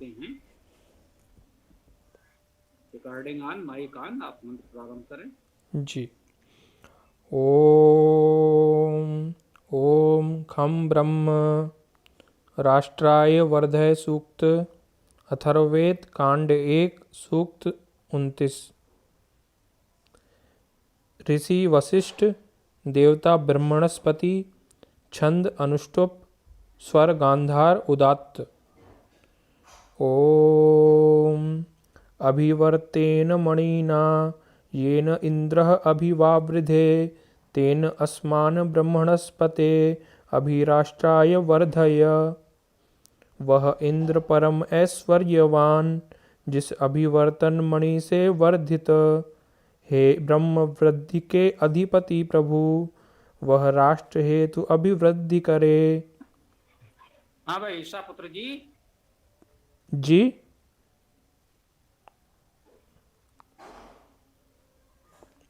करते हैं। Recording on, mic on, आप मंत्र प्रारंभ करें। जी। ओम ओम खम ब्रह्म राष्ट्राय वर्धय सूक्त अथर्ववेद कांड 1 सूक्त 29। ऋषि वशिष्ठ देवता ब्रह्मणस्पति छंद अनुष्टुप स्वर गांधार उदात्त। ओम अभिवर्तेन मणिना येन इंद्रः अभिवावृधे तेन अस्मान् ब्रह्मणस्पते अभिराष्ट्राय वर्धय। वह इंद्र परम ऐश्वर्यवान जिस अभिवर्तन मणि से वर्धित, हे ब्रह्म वृद्धि के अधिपति प्रभु, वह राष्ट्र हेतु अभिवृद्धि करे। हाँ भाई ईशा पुत्र जी। जी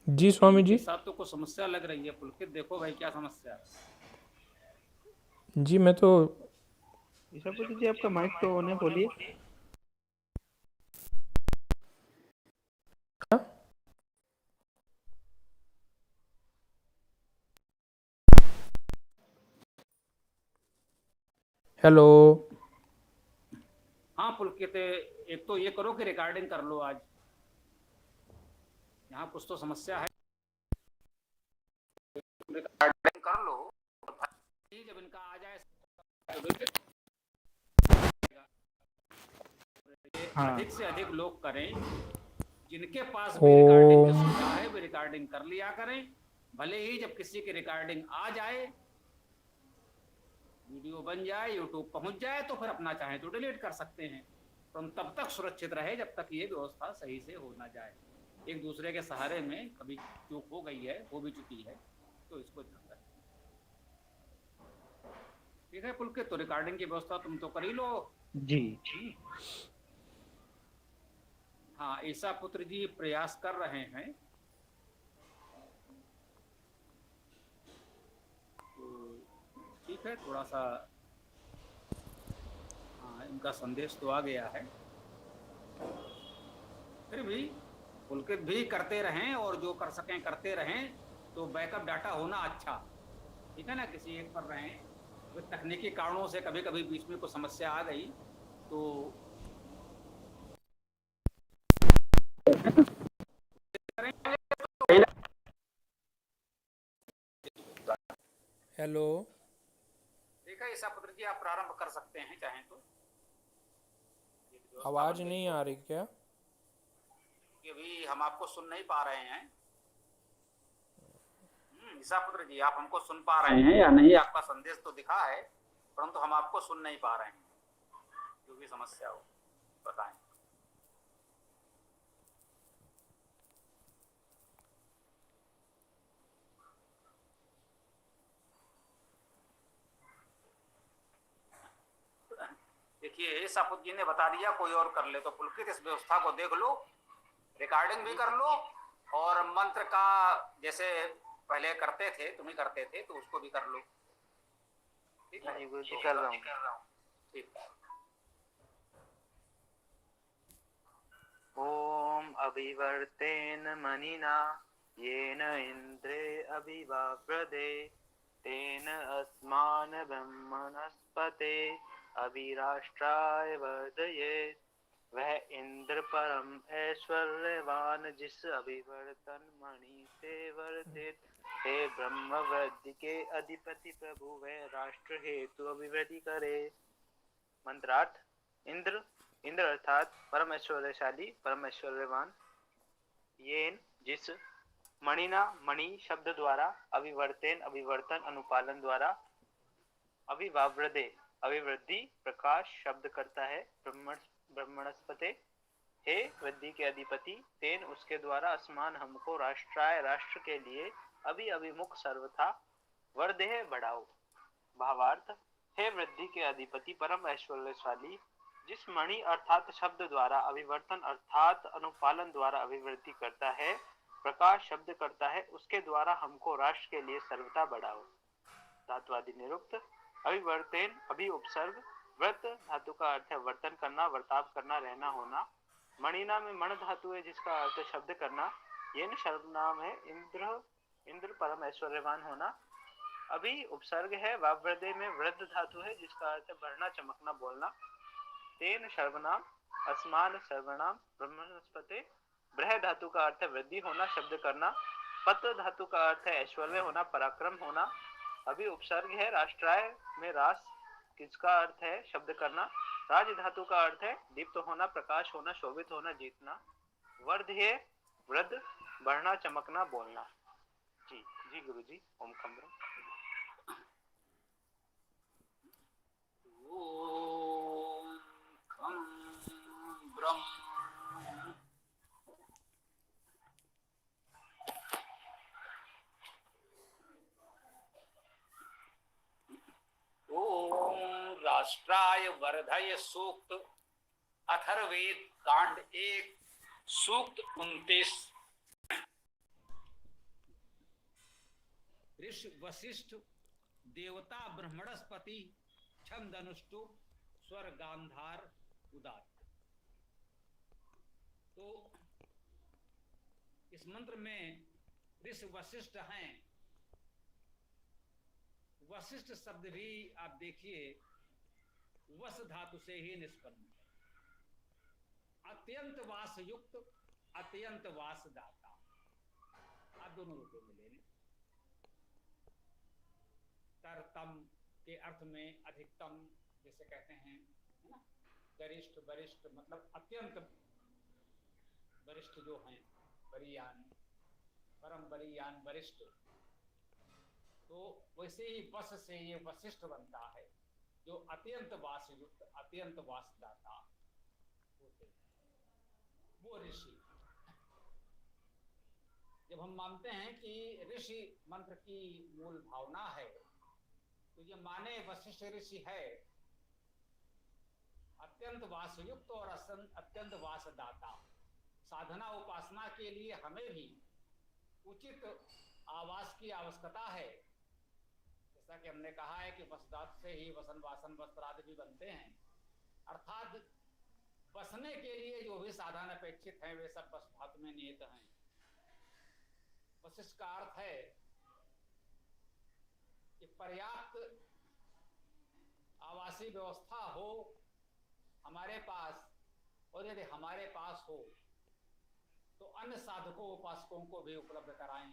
जी स्वामी जी। इनके साथ तो कुछ समस्या लग रही है पुलकित, देखो भाई क्या समस्या है। जी मैं तो ईशापुत्र जी आपका माइक तो ऑन है, बोलिए। हेलो। हाँ पुलकित, एक तो ये करो कि रिकॉर्डिंग कर लो आज, यहाँ कुछ तो समस्या है। रिकॉर्डिंग कर लो, जब इनका आ जाए हाँ। अधिक से अधिक लोग करें, जिनके पास भी रिकॉर्डिंग की ओम सुविधा है वे रिकॉर्डिंग कर लिया करें। भले ही जब किसी की रिकॉर्डिंग आ जाए, वीडियो बन जाए, यूट्यूब पहुंच जाए, तो फिर अपना चाहे तो डिलीट कर सकते हैं, तो हम तब तक सुरक्षित रहे जब तक ये व्यवस्था सही से हो ना जाए। एक दूसरे के सहारे में कभी चूक हो गई है, हो भी चुकी है, तो इसको ध्यान रखें। ठीक है पुलकित, तो रिकॉर्डिंग की व्यवस्था तुम तो कर ही लो। जी। हाँ ईसा पुत्र जी प्रयास कर रहे हैं, तो ठीक है, थोड़ा सा हाँ इनका संदेश तो आ गया है। फिर भी पुलकित भी करते रहें, और जो कर सकें करते रहें, तो बैकअप डाटा होना अच्छा। ठीक है ना, किसी एक पर रहें, तो तकनीकी कारणों से कभी कभी बीच में कुछ समस्या आ गई तो हेलो। ठीक है ईसा पुत्र जी, आप प्रारंभ कर सकते हैं चाहें तो। आवाज नहीं आ रही क्या? कि अभी हम आपको सुन नहीं पा रहे हैं। ईसा पुत्र जी, आप हमको सुन पा रहे हैं या नहीं? आपका संदेश तो दिखा है, परंतु हम आपको सुन नहीं पा रहे हैं। जो भी समस्या हो बताएं। देखिए सापुत जी ने बता दिया, कोई और कर ले तो पुलकित इस व्यवस्था को देख लो, रिकॉर्डिंग भी कर लो, और मंत्र का जैसे पहले करते थे, तुम ही करते थे, तो उसको भी कर लो। ठीक है, गुरु जी कर रहा हूँ। ठीक। ओम अभिवर्तेन मनिना येन इंद्रे अभिवाव्रदे तेन अस्मान् ब्रह्मणस्पते अभिराष्ट्राय वर्धयेत्। वह इंद्र परम ऐश्वर्यवान जिस अभिवर्तन मणि से वर्धित, हे ब्रह्म वृद्धि के अधिपति प्रभु, वह राष्ट्र हेतु अभिवृद्धि करे। मंत्रार्थ। इंद्र इंद्र अर्थात परम ऐश्वर्यशाली, परम ऐश्वर्यवान। येन जिस, मणिना मणि शब्द द्वारा, अभिवर्तेन अभिवर्तन अनुपालन द्वारा, अभिवाव्रदे अभिवृद्धि प्रकाश शब्द करता है, ब्रह्मणस्पते हे वृद्धि के अधिपति, तेन उसके द्वारा अस्मान हमको राष्ट्राय राष्ट्र के लिए अभी अभिमुख सर्वथा वर्धे बढ़ाओ। भावार्थ। हे वृद्धि के अधिपति परम ऐश्वर्यशाली, जिस मणि अर्थात शब्द द्वारा अभिवर्तन अर्थात अनुपालन द्वारा अभिवृद्धि करता है, प्रकाश शब्द करता है, उसके द्वारा हमको राष्ट्र के लिए सर्वथा बढ़ाओ। धात्वादि निरुक्त। अभिवर्तेन अभि उपसर्ग, व्रत धातु का अर्थ है वर्तन करना, वर्ताव करना, रहना, होना। मणिना में मण धातु है जिसका अर्थ है शब्द करना। ये न सर्वनाम है इंद्र परम ऐश्वर्यवान होना। अभी उपसर्ग है। वावृद्धि में वृद्ध धातु है जिसका अर्थ है बढ़ना, चमकना, बोलना। तेन सर्वनाम, असमान सर्वनाम, ब्रह्मस्पते। ब्रह धातु का अर्थ है वृद्धि होना, शब्द करना। पत धातु का अर्थ है ऐश्वर्य होना, पराक्रम होना। अभी उपसर्ग है। राष्ट्राय में रास किसका अर्थ है शब्द करना। राज धातु का अर्थ है दीप्त होना, प्रकाश होना, शोभित होना, जीतना। वर्ध्य वृद्ध, बढ़ना, चमकना, बोलना। जी जी गुरु जी। ओम खम ओम खम ब्रह्म। ओम राष्ट्राय वर्धय सूक्त अथर्वेद कांड 1 सूक्त 29। ऋषि वशिष्ठ देवता ब्रह्मणस्पति छंद अनुष्टुप स्वर गांधार उदात। तो इस मंत्र में ऋषि वशिष्ठ हैं। वशिष्ठ शब्द भी आप देखिए वस धातु से ही निष्पन्न है। अत्यंत वास युक्त, अत्यंत वास दाता, आप दोनों रूपों में ले लें। तरतम के अर्थ में अधिकतम जैसे कहते हैं, है ना, गरिष्ठ वरिष्ठ, मतलब अत्यंत वरिष्ठ जो हैं, वरीयान, परम वरीयान, वरिष्ठ। तो वैसे ही वस से ये वशिष्ठ बनता है जो अत्यंत वास युक्त, अत्यंत वासदाता होते हैं, वो ऋषि। जब हम मानते हैं कि ऋषि मंत्र की मूल भावना है, तो ये माने वशिष्ठ ऋषि है अत्यंत वासयुक्त और अत्यंत वासदाता। साधना उपासना के लिए हमें भी उचित आवास की आवश्यकता है। जैसा कि हमने कहा है कि वसदात से ही वसन वासन वस्त्र आदि भी बनते हैं, अर्थात बसने के लिए जो भी साधन अपेक्षित हैं वे सब वस धातु में निहित हैं। वशिष्ठ का अर्थ है कि पर्याप्त आवासीय व्यवस्था हो हमारे पास, और यदि हमारे पास हो तो अन्य साधकों उपासकों को भी उपलब्ध कराएं,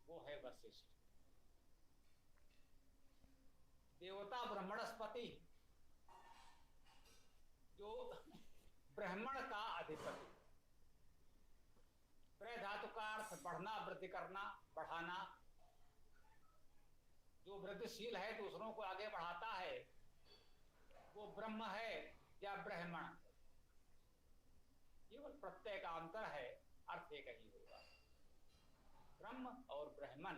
वो है वशिष्ठ। देवता ब्रह्मणस्पति, जो ब्राह्मण का अधिपति। प्र धातु का अर्थ बढ़ना, वृद्धि करना, बढ़ाना। जो वृद्धिशील है, दूसरों को आगे बढ़ाता है, वो ब्रह्म है या ब्राह्मण। केवल प्रत्यय का अंतर है, अर्थ एक ही होगा। ब्रह्म और ब्राह्मण,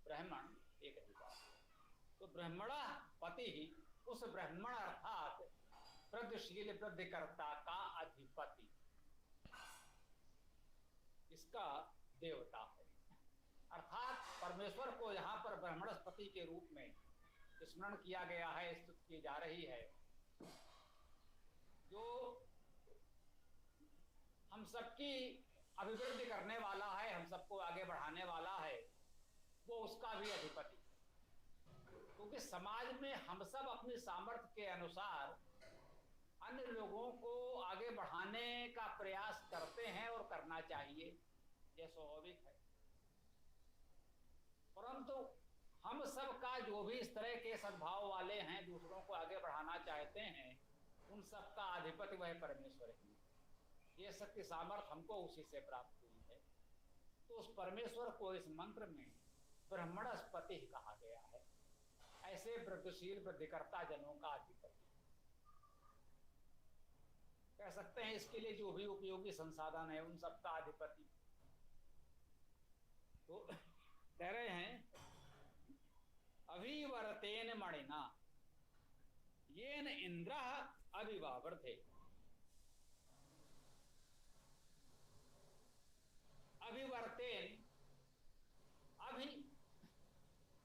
ब्राह्मण एक ही बात। तो ब्राह्मणा पति उस ब्राह्मण अर्थात वृद्धिशील वृद्धिकर्ता का अधिपति, इसका देवता है। अर्थात परमेश्वर को यहाँ पर ब्राह्मणस्पति के रूप में स्मरण किया गया है, स्तुति की जा रही है। जो हम सबकी अभिवृद्धि करने वाला है, हम सबको आगे बढ़ाने वाला है, वो उसका भी अधिपति। क्योंकि समाज में हम सब अपनी सामर्थ्य के अनुसार अन्य लोगों को आगे बढ़ाने का प्रयास करते हैं और करना चाहिए, यह स्वाभाविक है। परंतु हम सब का जो भी इस तरह के सद्भाव वाले हैं, दूसरों को आगे बढ़ाना चाहते हैं, उन सब का अधिपति वह परमेश्वर ही है। ये शक्ति सामर्थ्य हमको उसी से प्राप्त हुई है। तो उस परमेश्वर को इस मंत्र में ब्रह्मणस्पति कहा गया है, ऐसे वृद्धिशील वृद्धिकर्ता जनों का अधिपति कह सकते हैं। इसके लिए जो भी उपयोगी संसाधन है उन सब का अधिपति। तो कह रहे हैं अभिवर्तेन मणिना येन इंद्रः अभिवावर्ते। अभिवर्तेन, अभि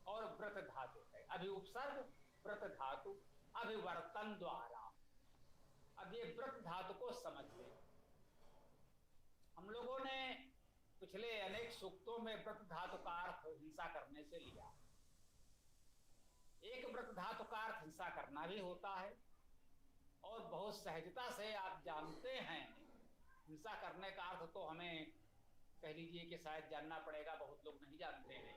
और व्रत धातु है। अभि उपसर्ग, व्रत धातु, अभिवर्तन द्वारा। अब ये व्रत धातु को समझ ले। हम लोगों ने पिछले अनेक सूक्तों में व्रत धातु का अर्थ हिंसा करने से लिया। एक व्रत धातु का अर्थ हिंसा करना भी होता है, और बहुत सहजता से आप जानते हैं हिंसा करने का अर्थ तो हमें कह लीजिए कि शायद जानना पड़ेगा, बहुत लोग नहीं जानते हैं।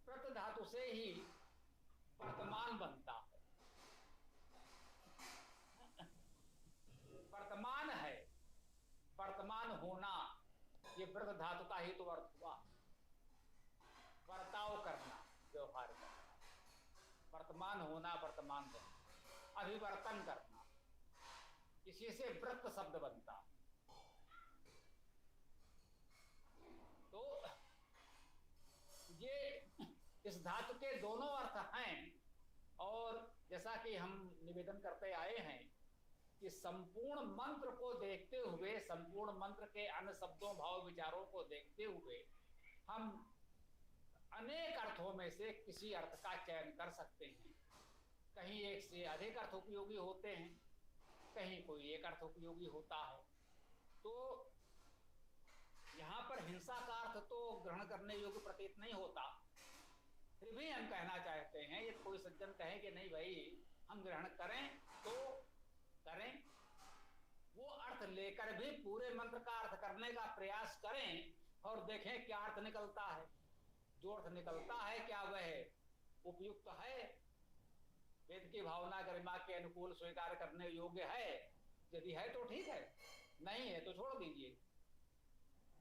व्रत धातु से ही वर्तमान बनता है। वर्तमान है, वर्तमान होना, ये व्रत धातु का ही तो अर्थ हुआ। बर्ताव करना, व्यवहार करना, वर्तमान होना, वर्तमान रहना, अभिवर्तन करना, इसी से व्रत शब्द बनता। तो ये इस धातु के दोनों अर्थ हैं, और जैसा कि हम निवेदन करते आए हैं कि संपूर्ण मंत्र को देखते हुए, संपूर्ण मंत्र के अन्य शब्दों भाव विचारों को देखते हुए हम अनेक अर्थों में से किसी अर्थ का चयन कर सकते हैं। कहीं एक से अधिक अर्थ उपयोगी होते हैं, कहीं कोई एक अर्थ उपयोगी होता है। तो यहाँ पर हिंसा का अर्थ तो ग्रहण करने योग्य प्रतीत नहीं होता, फिर भी हम कहना चाहते हैं, ये कोई सज्जन कहे कि नहीं भाई हम ग्रहण करें तो करें, वो अर्थ लेकर भी पूरे मंत्र का अर्थ करने का प्रयास करें और देखें क्या अर्थ निकलता है। जो अर्थ निकलता है क्या वह उपयुक्त है, वेद की भावना गरिमा के अनुकूल स्वीकार करने योग्य है। यदि है तो ठीक है, नहीं है तो छोड़ दीजिए।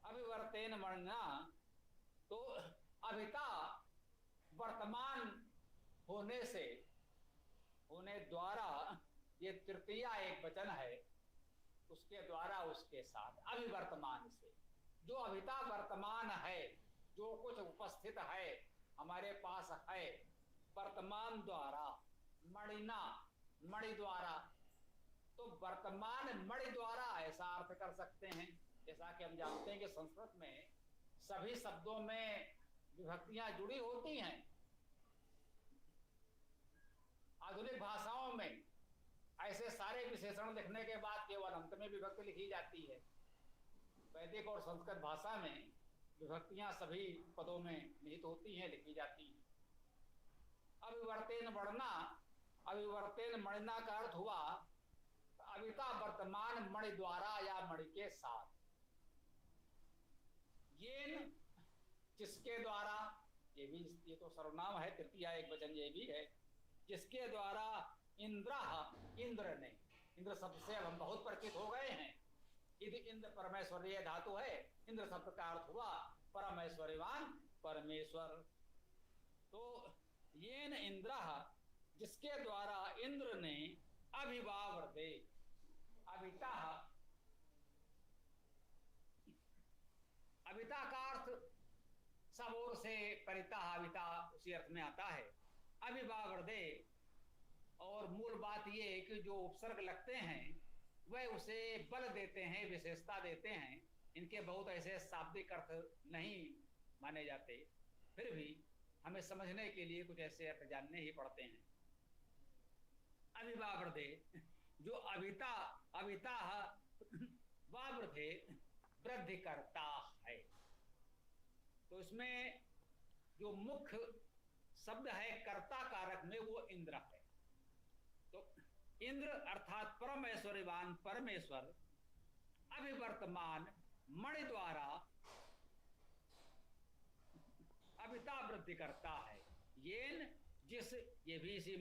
अभिवर्तेन मणिना, तो अभिता वर्तमान होने से, होने द्वारा, ये तृतीया एक वचन है, उसके द्वारा, उसके साथ, अभिवर्तमान से, जो अभिता वर्तमान है, जो कुछ उपस्थित है हमारे पास है, वर्तमान द्वारा, मणिना, मणि द्वारा। तो वर्तमान मणि द्वारा ऐसा अर्थ कर सकते हैं। जैसा कि हम जानते हैं कि संस्कृत में सभी शब्दों में विभक्तियां जुड़ी होती हैं। आधुनिक भाषाओं में ऐसे सारे विशेषण लिखने के बाद केवल अंत में विभक्ति लिखी जाती है। वैदिक और संस्कृत भाषा में विभक्तियां सभी पदों में निहित होती हैं, लिखी जाती हैं। अभिवर्तेन बढ़ना, अभिवर्तेन मणिना का अर्थ हुआ अभिता वर्तमान मणि द्वारा या मणि के साथ। येन, जिसके द्वारा, ये तो सर्वनाम है, तृतीया एक वचन ये भी है, जिसके द्वारा इंद्र, इंद्र ने, इंद्र शब्द से अब हम बहुत परिचित हो गए हैं। यदि इंद्र परमेश्वरीय धातु है, इंद्र शब्द का अर्थ हुआ परमेश्वरीवान परमेश्वर। तो येन इंद्र, जिसके द्वारा इंद्र ने अभिवावर्ते, अभिता, अभिता का अर्थ सब ओर से परिता, अभिता उसी अर्थ में आता है। अभिवावर्ते, और मूल बात ये कि जो उपसर्ग लगते हैं वह उसे बल देते हैं, विशेषता देते हैं। इनके बहुत ऐसे शाब्दिक अर्थ नहीं माने जाते, फिर भी हमें समझने के लिए कुछ ऐसे अर्थ जानने ही पड़ते हैं। अभिवावर्ते, जो अभिता, अभिता वावर्ते वृद्धि करता है। तो इसमें जो मुख्य शब्द है कर्ता कारक में वो इंद्र है। तो इंद्र अर्थात परमेश्वरीवान परमेश्वर अभिवर्तमान मणि द्वारा अभिता वृद्धि करता है। येन, जिस, ये भी इसी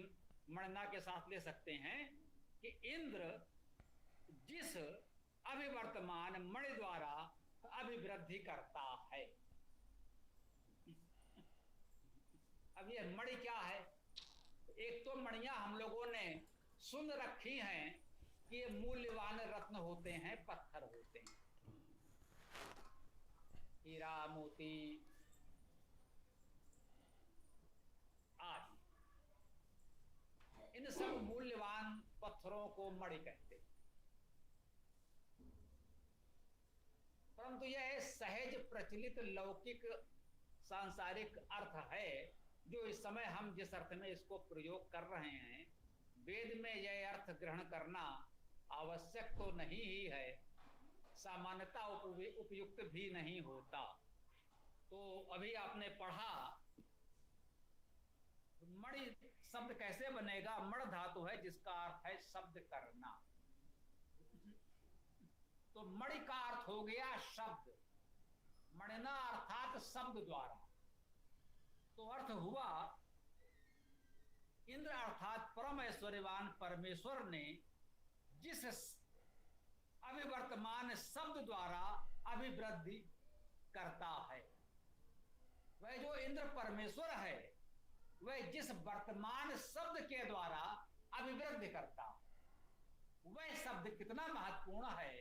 मणिना के साथ ले सकते हैं कि इंद्र जिस अभिवर्तमान मणि द्वारा अभिवृद्धि करता है। अब ये मणि क्या है? एक तो मणियां हम लोगों ने सुन रखी हैं कि ये मूल्यवान रत्न होते हैं, पत्थर होते हैं, हीरा मोती आदि, इन सब मूल्यवान पत्थरों को मणि कहते हैं। परंतु यह सहज प्रचलित लौकिक सांसारिक अर्थ है, जो इस समय हम जिस अर्थ में इसको प्रयोग कर रहे हैं वेद में यह अर्थ ग्रहण करना आवश्यक तो नहीं ही है, सामान्यता उपयुक्त भी नहीं होता। तो अभी आपने पढ़ा मणि शब्द कैसे बनेगा। मण धातु है जिसका अर्थ है शब्द करना। तो मणि का अर्थ हो गया शब्द, मणिना अर्थात शब्द द्वारा। तो अर्थ हुआ इंद्र अर्थात परम ऐश्वर्यवान परमेश्वर ने जिस अभिवर्तमान शब्द द्वारा अभिवृद्धि करता है, वह जो इंद्र परमेश्वर है वह जिस वर्तमान शब्द के द्वारा अभिवृद्धि करता, वह शब्द कितना महत्वपूर्ण है,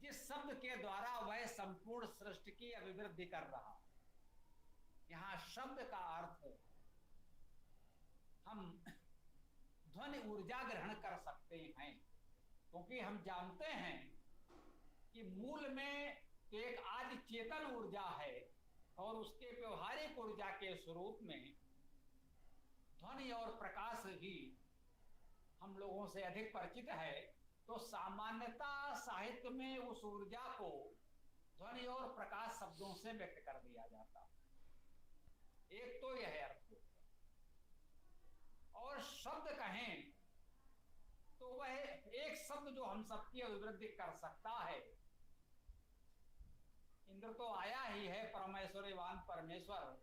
जिस शब्द के द्वारा वह संपूर्ण सृष्टि की अभिवृद्धि कर रहा। यहां शब्द का अर्थ हम ध्वनि ऊर्जा ग्रहण कर सकते हैं, क्योंकि हम जानते हैं कि मूल में तो एक आदि चेतन ऊर्जा है और उसके व्यवहारिक ऊर्जा के स्वरूप में ध्वनि और प्रकाश ही हम लोगों से अधिक परिचित है। तो सामान्यता साहित्य में उस ऊर्जा को ध्वनि और प्रकाश शब्दों से व्यक्त कर दिया जाता। एक तो यह अर्थ। और शब्द कहें तो वह एक शब्द जो हम सबकी अभिवृद्धि कर सकता है। इंद्र तो आया ही है परमेश्वरवान परमेश्वर,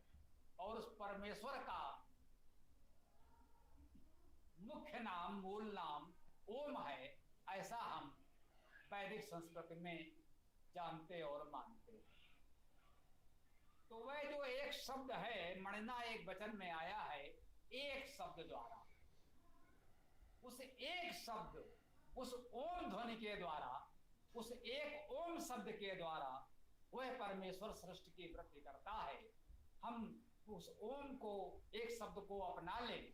और उस परमेश्वर का मुख्य नाम मूल नाम ओम है, ऐसा हम वैदिक संस्कृति में जानते और मानते हैं। तो वह जो एक शब्द है, मणिना एक वचन में आया है, एक शब्द द्वारा, उस एक शब्द, उस ओम ध्वनि के द्वारा, उस एक ओम शब्द के द्वारा वह परमेश्वर सृष्टि की वृद्धि करता है। हम उस ओम को, एक शब्द को अपना लें,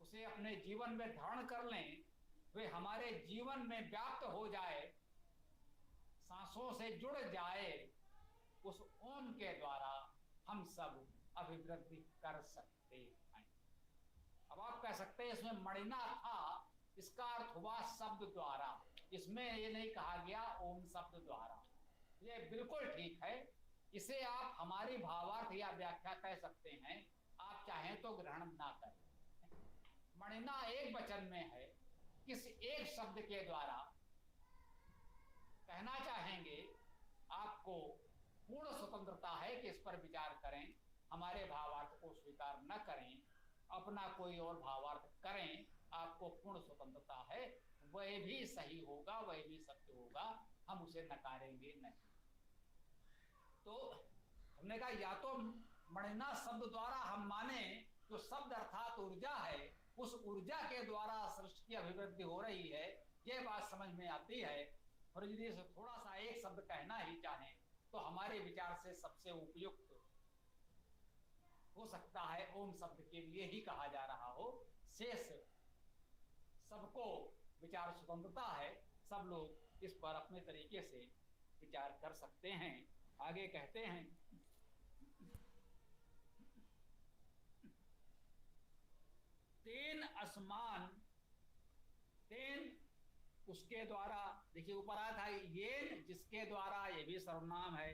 उसे अपने जीवन में धारण कर लें, वे हमारे जीवन में व्याप्त हो जाए, सांसों से जुड़ जाए, उस ओम के द्वारा हम सब अभिवृद्धि कर सकते हैं। अब आप कह सकते हैं इसमें मणिना था, इसका अर्थ हुआ शब्द द्वारा, इसमें ये नहीं कहा गया ओम शब्द द्वारा। ये बिल्कुल ठीक है, इसे आप हमारी भावार्थ या व्याख्या कह सकते हैं, आप चाहें तो ग्रहण ना करें। मणिना एक वचन में है, किस एक शब्द के द्वारा कहना चाहेंगे। आपको पूर्ण स्वतंत्रता है कि इस पर विचार करें, हमारे भावार्थ को स्वीकार न करें, अपना कोई और भावार्थ करें, आपको पूर्ण स्वतंत्रता है। वह भी सही होगा, वह भी सत्य होगा, हम उसे नकारेंगे नहीं। तो हमने कहा या तो मणिना शब्द द्वारा हम माने जो शब्द अर्थात ऊर्जा है, उस ऊर्जा के द्वारा सृष्टि की अभिवृद्धि हो रही है, यह बात समझ में आती है। और यदि थोड़ा सा एक शब्द कहना ही चाहें तो हमारे विचार से सबसे उपयुक्त हो सकता है ओम शब्द के लिए ही कहा जा रहा हो। शेष सबको विचार स्वतंत्रता है, सब लोग इस पर अपने तरीके से विचार कर सकते हैं। आगे कहते हैं, तेन असमान, तेन उसके द्वारा, देखिए ऊपर आया था येन जिसके द्वारा, ये भी सर्वनाम है।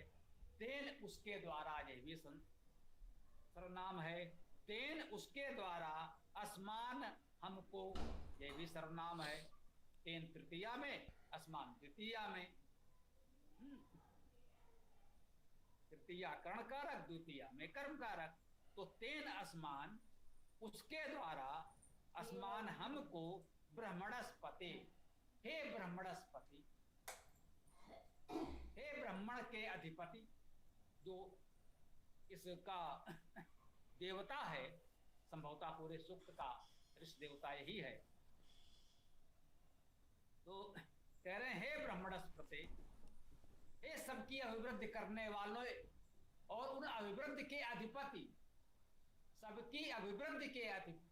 तेन उसके द्वारा, ये भी सर्वनाम है। तेन उसके द्वारा असमान हमको, ये भी सर्वनाम है। तेन तृतीया में, असमान द्वितीया में। तृतीया कर्ण कारक, द्वितीया में कर्म कारक। तो तेन असमान उसके द्वारा, असमान हमको, ब्रह्मणस्पति, हे ब्रह्मणस्पति, हे ब्राह्मण के अधिपति, जो इसका देवता है, संभवतः पूरे सूक्त का ऋषि देवता यही है। तो कह रहे हैं हे ब्रह्मणस्पति, हे सबकी अभिवृद्धि करने वालों और उन अभिवृद्धि के अधिपति, सबकी अभिवृद्धि के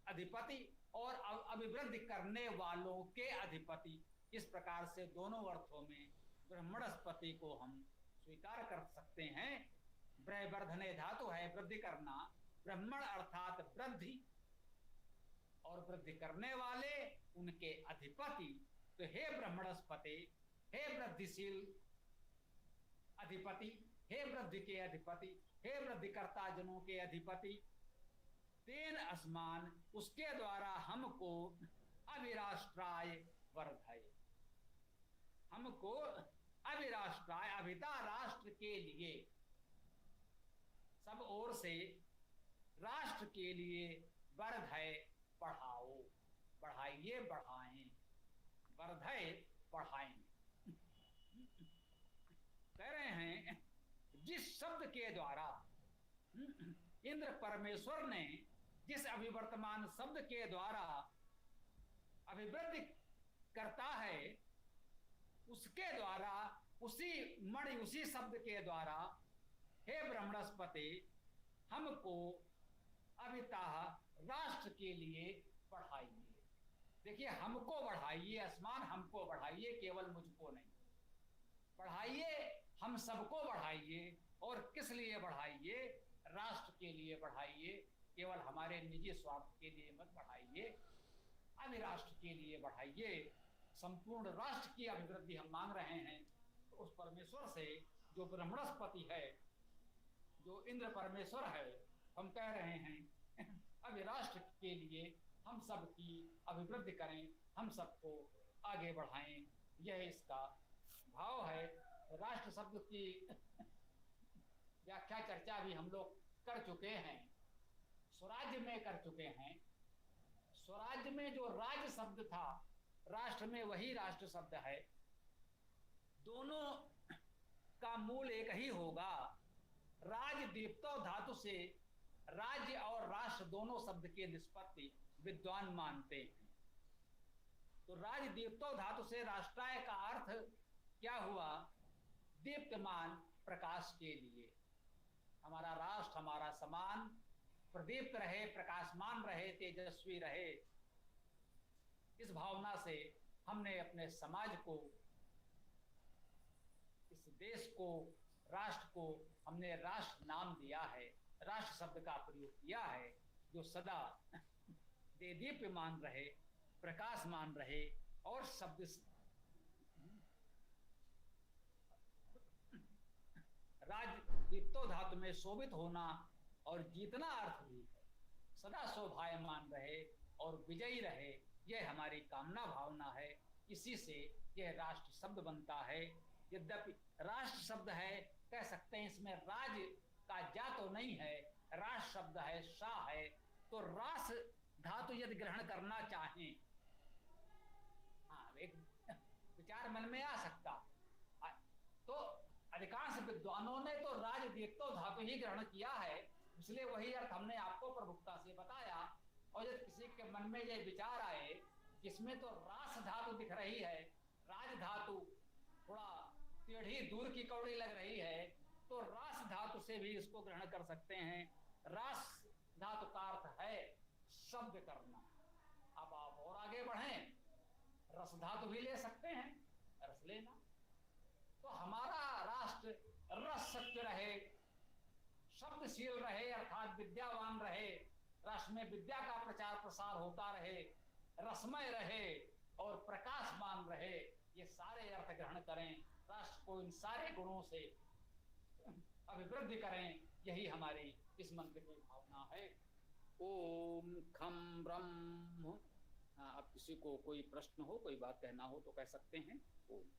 अधिपति और अभिवृद्धि करने वालों के अधिपति। इस प्रकार से दोनों अर्थों में ब्रह्मणस्पति को हम स्वीकार कर सकते हैं। ब्रह्मवर्धने धातु है वृद्धि करना, ब्राह्मण अर्थात वृद्धि और वृद्धि करने वाले उनके अधिपति। तो हे ब्रह्मणस्पति, हे वृद्धिशील अधिपति, हे वृद्धि के अधिपति, हे वृद्धिकर्ता जनों के अधिपति, तेन अस्मान उसके द्वारा हमको अभिराष्ट्राय वर्धय, हमको अभिराष्ट्राय अभिता राष्ट्र के लिए, सब ओर से राष्ट्र के लिए वर्धय बढ़ाओ, बढ़ाइए बढ़ाएं, वर्धय बढ़ाएं। कह रहे हैं जिस शब्द के द्वारा इंद्र परमेश्वर ने जिस अभिवर्तमान शब्द के द्वारा अभिवृद्धि करता है, उसके द्वारा, उसी मणि, उसी शब्द के द्वारा हे ब्रह्मणस्पति हमको अभिताह राष्ट्र के लिए बढ़ाइए। देखिए, हमको बढ़ाइए, आसमान हमको बढ़ाइए, केवल मुझको नहीं बढ़ाइए, हम सबको बढ़ाइए। और किस लिए बढ़ाइए? राष्ट्र के लिए बढ़ाइए, केवल हमारे निजी स्वार्थ के लिए मत बढ़ाइए, अभिराष्ट्र के लिए बढ़ाइए। संपूर्ण राष्ट्र की अभिवृद्धि हम मांग रहे हैं। तो उस परमेश्वर से जो ब्रह्मणस्पति है, जो इंद्र परमेश्वर है, हम कह रहे हैं अभिराष्ट्र के लिए हम सबकी अभिवृद्धि करें, हम सबको आगे बढ़ाएं। यह इसका भाव है। राष्ट्र शब्द की व्याख्या चर्चा भी हम लोग कर चुके हैं, स्वराज्य में कर चुके हैं। स्वराज्य में जो राज शब्द था, राष्ट्र में वही राष्ट्र शब्द है। दोनों का मूल एक ही होगा। राज दीप्तो धातु से राज्य और राष्ट्र दोनों शब्द की निष्पत्ति विद्वान मानते हैं। तो राज दीप्तो धातु से राष्ट्राय का अर्थ क्या हुआ? दीप्तमान प्रकाश के लिए। हमारा राष्ट्र, हमारा समान प्रदीप्त रहे, प्रकाशमान रहे, तेजस्वी रहे। इस भावना से हमने अपने समाज को, इस देश को, राष्ट्र को हमने राष्ट्र नाम दिया है, राष्ट्र शब्द का प्रयोग किया है, जो सदा देदीप्यमान रहे, प्रकाशमान रहे और शब्द राज दीप्तो धातु में शोभित होना और जीतना अर्थ भी है। सदा शोभायमान रहे और विजयी रहे, यह हमारी कामना भावना है। इसी से यह राष्ट्र शब्द बनता है। यद्यपि राष्ट्र शब्द है, कह सकते हैं इसमें राज का जा तो नहीं है, राष्ट्र शब्द है, शाह है। तो रास धातु यदि ग्रहण करना चाहें, हाँ, एक विचार मन में आ सकता, तो अधिकांश विद्वानों ने तो राज दीप्तो धातु ही ग्रहण किया है, इसलिए वही अर्थ हमने आपको प्रमुखता से बताया। और यदि किसी के मन में यह विचार आए कि इसमें तो रास धातु दिख रही है, राज धातु थोड़ा टेढ़ी दूर की कौड़ी लग रही है, तो रास धातु से भी इसको ग्रहण कर सकते हैं। रास धातु का अर्थ है शब्द करना। अब आप और आगे बढ़ें, रस धातु भी ले सकते हैं, रस लेना। तो हमारा राष्ट्र रस सत्य रहे, शब्दशील रहे, अर्थात विद्यावान रहे, राष्ट्र में विद्या का प्रचार प्रसार होता रहे, रसमय रहे और प्रकाशमान रहे। ये सारे अर्थ ग्रहण करें, राष्ट्र को इन सारे गुणों से अभिवृद्धि करें, यही हमारी इस मंत्र की भावना है। ओम खम ब्रह्म। अब किसी को कोई प्रश्न हो, कोई बात कहना हो तो कह सकते हैं। ओम।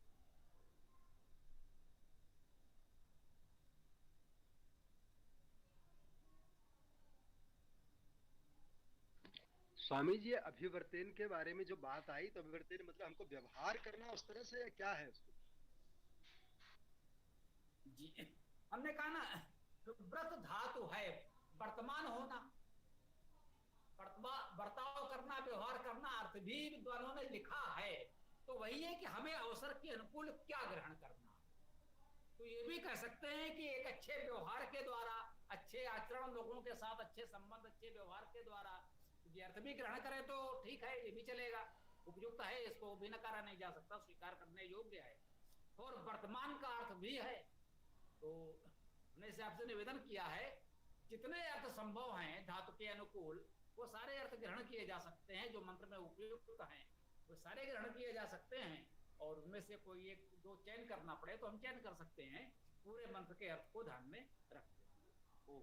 स्वामी जी, अभिवर्तेन के बारे में जो बात आई, तो अभिवर्तेन मतलब हमको व्यवहार करना उस तरह से, या क्या है उसको? जी, हमने कहा ना, व्रत धातु है वर्तमान होना, बर्ताव करना, व्यवहार करना, अर्थ भी विद्वानों ने लिखा है। तो वही है कि हमें अवसर के अनुकूल क्या ग्रहण करना। तो ये भी कह सकते हैं कि एक अच्छे व्यवहार के द्वारा, अच्छे आचरण, लोगों के साथ अच्छे संबंध, अच्छे व्यवहार के द्वारा ये अर्थ भी ग्रहण करें तो ठीक है, ये भी चलेगा, उपयुक्त है, इसको भी नकारा नहीं जा सकता, स्वीकार करने योग्य है। और वर्तमान का अर्थ भी है। तो हमने आपसे निवेदन किया है, जितने अर्थ संभव हैं धातु के अनुकूल वो सारे अर्थ ग्रहण किए जा सकते हैं जो मंत्र में उपयुक्त हैं, वो सारे ग्रहण किए जा सकते हैं, और उनमें से कोई एक दो चयन करना पड़े तो हम चयन कर सकते हैं, पूरे मंत्र के अर्थ को ध्यान में रखते हैं। ओम।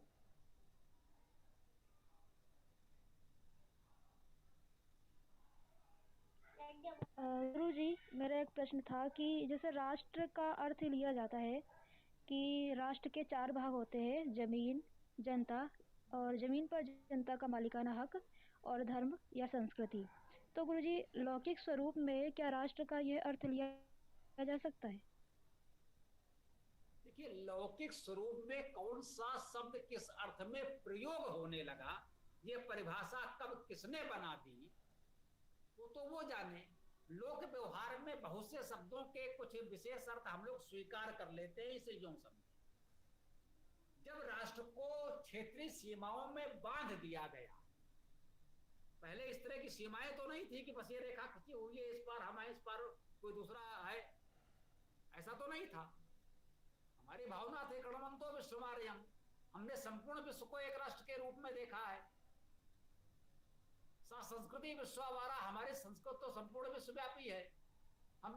गुरु जी, मेरा एक प्रश्न था कि जैसे राष्ट्र का अर्थ लिया जाता है कि राष्ट्र के 4 भाग होते हैं, जमीन, जनता, और जमीन पर जनता का मालिकाना हक, और धर्म या संस्कृति। तो गुरु जी, लौकिक स्वरूप में क्या राष्ट्र का यह अर्थ लिया जा सकता है? देखिए, लौकिक स्वरूप में कौन सा शब्द किस अर्थ में प्रयोग होने लगा, ये परिभाषा कब किसने बना दी, वो जाने। लोक व्यवहार में बहुत से शब्दों के कुछ विशेष अर्थ हम लोग स्वीकार कर लेते हैं, इसे यूं समझे। जब राष्ट्र को क्षेत्रीय सीमाओं में बांध दिया गया, पहले इस तरह की सीमाएं तो नहीं थी कि बस ये रेखा खींची हुई है, इस पार हम है, इस पार कोई दूसरा है, ऐसा तो नहीं था। हमारी भावना थी कणवंतो विश्वमार्यम, हमने संपूर्ण विश्व को एक राष्ट्र के रूप में देखा है। सा संस्कृति विश्वावारा, हमारी संस्कृत तो संपूर्ण विश्वव्यापी है। हम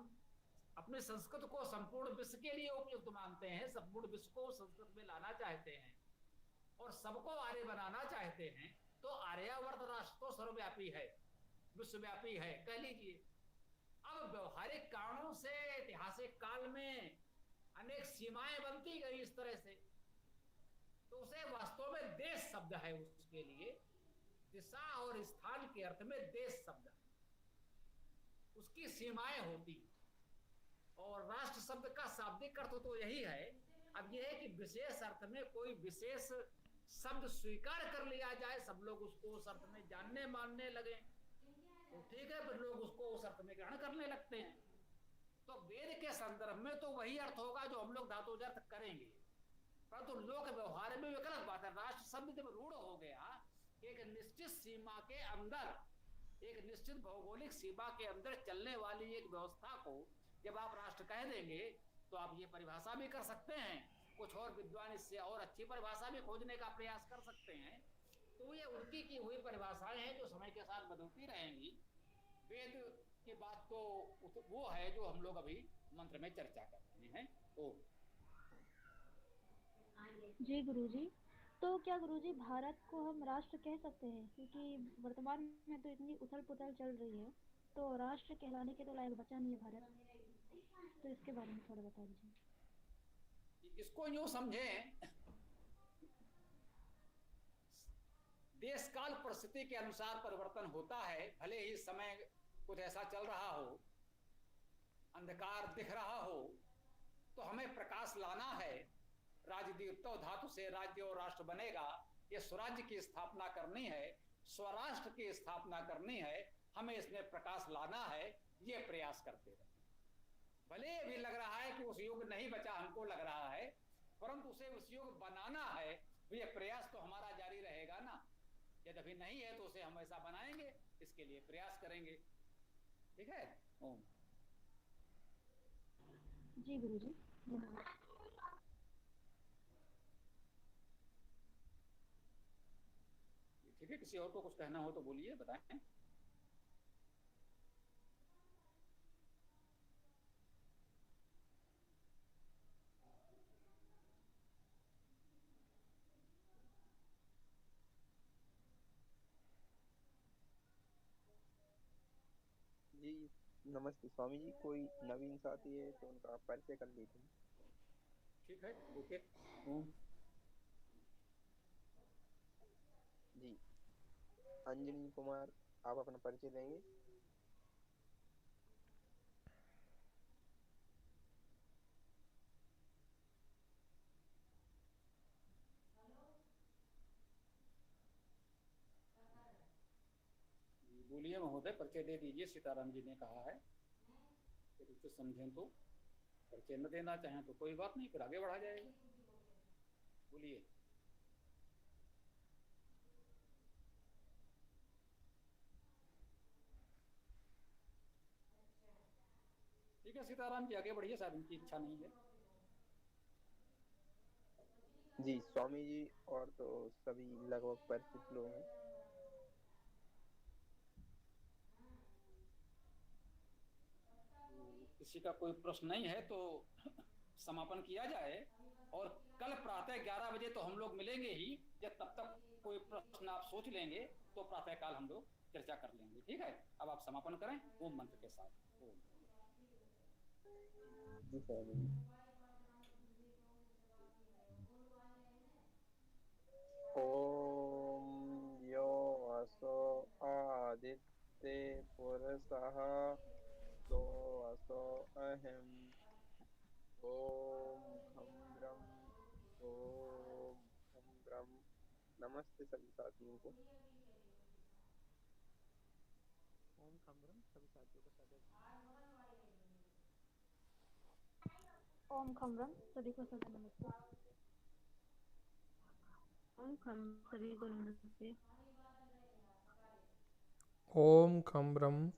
अपने संस्कृत को संपूर्ण विश्व के लिए उपयुक्त मानते हैं, संपूर्ण विश्व को संस्कृत में लाना चाहते हैं और सबको आर्य बनाना चाहते हैं। तो आर्यावर्त राष्ट्र तो सर्वव्यापी है, विश्वव्यापी है, कह लीजिए। अब व्यवहारिक कारणों से ऐतिहासिक काल में अनेक सीमाएं बनती गई इस तरह से, तो उसे वास्तव में देश शब्द है, उसके लिए दिशा और स्थान के अर्थ में देश शब्द है, उसकी सीमाएं होती। और राष्ट्र शब्द का शाब्दिक अर्थ तो यही है। अब यह है कि विशेष अर्थ में कोई विशेष शब्द स्वीकार कर लिया जाए, सब लोग उसको उस अर्थ में जानने मानने लगे तो ठीक है, फिर लोग उसको उस अर्थ में ग्रहण करने लगते हैं। तो वेद के संदर्भ में तो वही अर्थ होगा जो हम लोग धातुजर्थ करेंगे, परंतु लोक व्यवहार में वो गलत बात है। राष्ट्र शब्द जब रूढ़ हो गया, एक निश्चित सीमा के अंदर, एक निश्चित भौगोलिक सीमा के अंदर चलने वाली एक व्यवस्था को जब आप राष्ट्र कह देंगे, तो आप ये परिभाषा भी कर सकते हैं, कुछ और विद्वान इससे और अच्छी परिभाषा भी खोजने का प्रयास कर सकते हैं। तो ये उनकी की हुई परिभाषाएं हैं जो समय के साथ बदलती रहेंगी। वेद की बात तो वो है जो हम लोग अभी मंत्र में चर्चा कर रहे हैं। ओम। जी गुरुजी, तो क्या गुरुजी भारत को हम राष्ट्र कह सकते हैं? क्योंकि वर्तमान में तो इतनी उथल पुथल चल रही है, तो राष्ट्र कहलाने के तो लायक बचा नहीं है भारत। तो इसके बारे में थोड़ा बता दीजिए। इसको यूं समझें, देश काल परिस्थिति के अनुसार परिवर्तन होता है। भले ही समय कुछ ऐसा चल रहा हो, अंधकार दिख रहा हो, तो हमें प्रकाश लाना है। राजदीप्तो धातु से राज्य और राष्ट्र बनेगा। ये स्वराज्य की स्थापना करनी है, स्वराष्ट्र की स्थापना करनी है, हमें इसमें प्रकाश लाना है, ये प्रयास करते रहे। भले अभी लग रहा है कि उस युग नहीं बचा, हमको लग रहा है, परंतु उसे उस युग बनाना है, तो ये प्रयास तो हमारा जारी रहेगा ना। यदि अभी नहीं है तो उसे हम ऐसा बनाएंगे, इसके लिए प्रयास करेंगे। ठीक है। ओम। जी गुरुजी। ठीक है, किसी और को कुछ कहना हो तो बोलिए, बताएं। जी नमस्ते स्वामी जी, कोई नवीन साथी है तो उनका परिचय कर लेते हैं। ठीक है, ओके। जी अंजनी कुमार, आप अपना परिचय देंगे? बोलिए महोदय, परिचय दे दीजिए। सीताराम जी ने कहा है कि उसे समझें तो, परिचय न देना चाहें तो कोई बात नहीं, फिर आगे बढ़ा जाएगा। बोलिए। ठीक है सीताराम जी, आगे बढ़िए, शायद उनकी इच्छा नहीं है। जी स्वामी जी, और तो सभी लगभग परिचित लोग हैं। किसी का कोई प्रश्न नहीं है तो समापन किया जाए। और कल प्रातः 11 बजे तो हम लोग मिलेंगे ही, या तब तक कोई प्रश्न आप सोच लेंगे तो प्रातःकाल हम लोग चर्चा कर लेंगे। ठीक है, अब आप समापन करें ओम मंत्र के साथ। ओम। जी स्वामी जी। ओम यो असो आदित्य पुरुषः सो असो अहम ओम खम ब्रह्म ओम खम ब्रह्म। नमस्ते सभी साथियों को। ओम खम ब्रह्म सभी साथियों को सदैव ओम खम ब्रह्म सभी को सदा नमस्ते। ओम खम सभी को नमस्ते। ओम खम ब्रह्म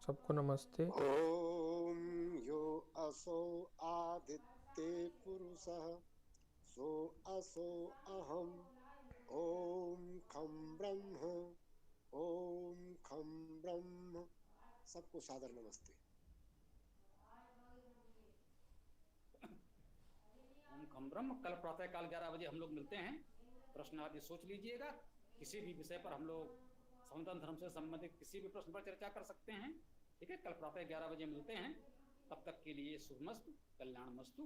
सबको नमस्ते। ओम यो असो आदित्य पुरुषः सो असो अहम ओम खम ब्रह्म ओम खम ब्रह्म। सबको सादर नमस्ते। ओम खम ब्रह्म। कल प्रातःकाल 11 बजे हम लोग मिलते हैं। प्रश्न आदि सोच लीजिएगा। किसी भी विषय पर हम लोग सनातन धर्म से संबंधित किसी भी प्रश्न पर चर्चा कर सकते हैं। ठीक है, कल प्रातः 11 बजे मिलते हैं। तब तक के लिए शुभमस्तु, कल्याणमस्तु।